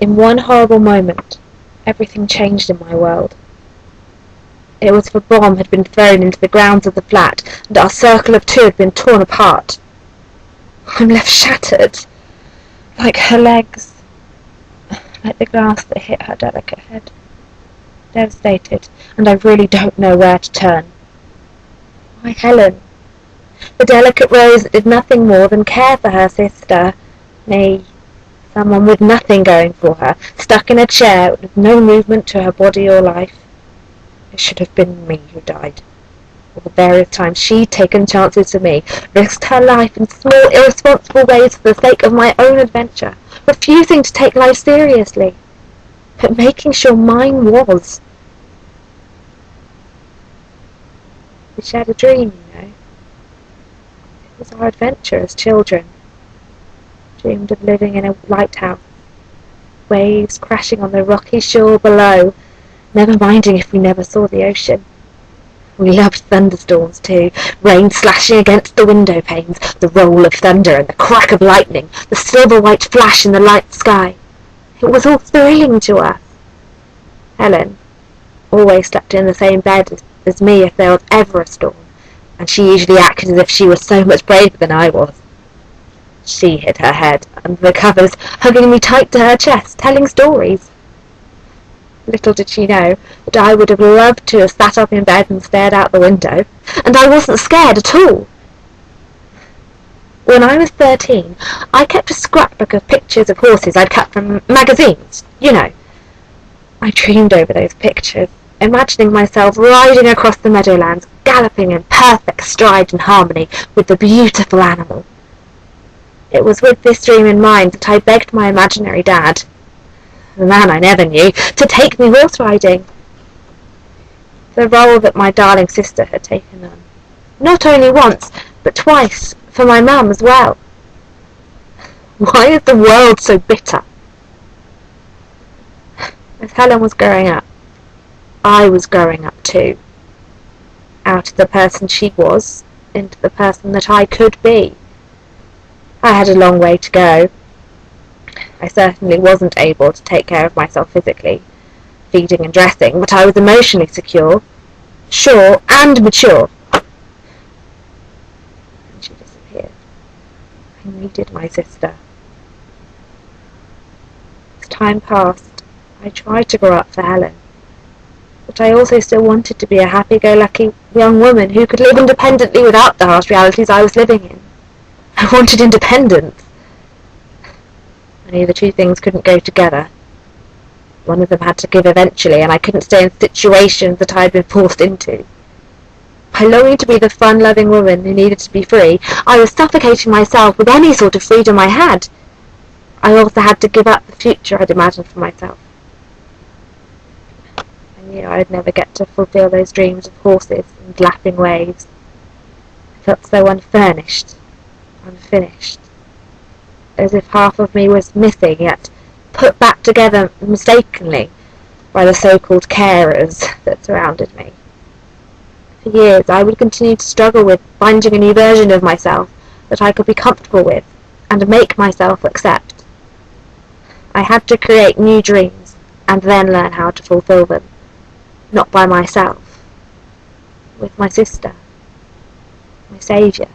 In one horrible moment, everything changed in my world. It was if a bomb had been thrown into the grounds of the flat, and our circle of two had been torn apart. I'm left shattered, like her legs, like the glass that hit her delicate head. Devastated, and I really don't know where to turn. Why Helen? The delicate rose that did nothing more than care for her sister. Me, someone with nothing going for her, stuck in a chair with no movement to her body or life. It should have been me who died. All the various times she'd taken chances for me, risked her life in small, irresponsible ways for the sake of my own adventure, refusing to take life seriously, but making sure mine was. We shared a dream, you know. It was our adventure as children. Dreamed of living in a lighthouse, waves crashing on the rocky shore below, never minding if we never saw the ocean. We loved thunderstorms too, rain slashing against the window panes, the roll of thunder and the crack of lightning, the silver-white flash in the light sky. It was all thrilling to us. Helen always slept in the same bed as me if there was ever a storm, and she usually acted as if she was so much braver than I was. She hid her head under the covers, hugging me tight to her chest, telling stories. Little did she know that I would have loved to have sat up in bed and stared out the window, and I wasn't scared at all. When I was 13, I kept a scrapbook of pictures of horses I'd cut from magazines, you know. I dreamed over those pictures, imagining myself riding across the meadowlands, galloping in perfect stride and harmony with the beautiful animal. It was with this dream in mind that I begged my imaginary dad, the man I never knew, to take me horse riding. The role that my darling sister had taken on. Not only once, but twice, for my mum as well. Why is the world so bitter? As Helen was growing up, I was growing up too. Out of the person she was, into the person that I could be. I had a long way to go. I certainly wasn't able to take care of myself physically, feeding and dressing, but I was emotionally secure, sure and mature. And she disappeared. I needed my sister. As time passed, I tried to grow up for Helen, but I also still wanted to be a happy-go-lucky young woman who could live independently without the harsh realities I was living in. I wanted independence. I knew the two things couldn't go together. One of them had to give eventually, and I couldn't stay in situations that I had been forced into. By longing to be the fun-loving woman who needed to be free, I was suffocating myself with any sort of freedom I had. I also had to give up the future I'd imagined for myself. I knew I'd never get to fulfill those dreams of horses and lapping waves. I felt so unfurnished, unfinished, as if half of me was missing, yet put back together mistakenly by the so-called carers that surrounded me. For years I would continue to struggle with finding a new version of myself that I could be comfortable with and make myself accept. I had to create new dreams and then learn how to fulfill them, not by myself, with my sister, my saviour.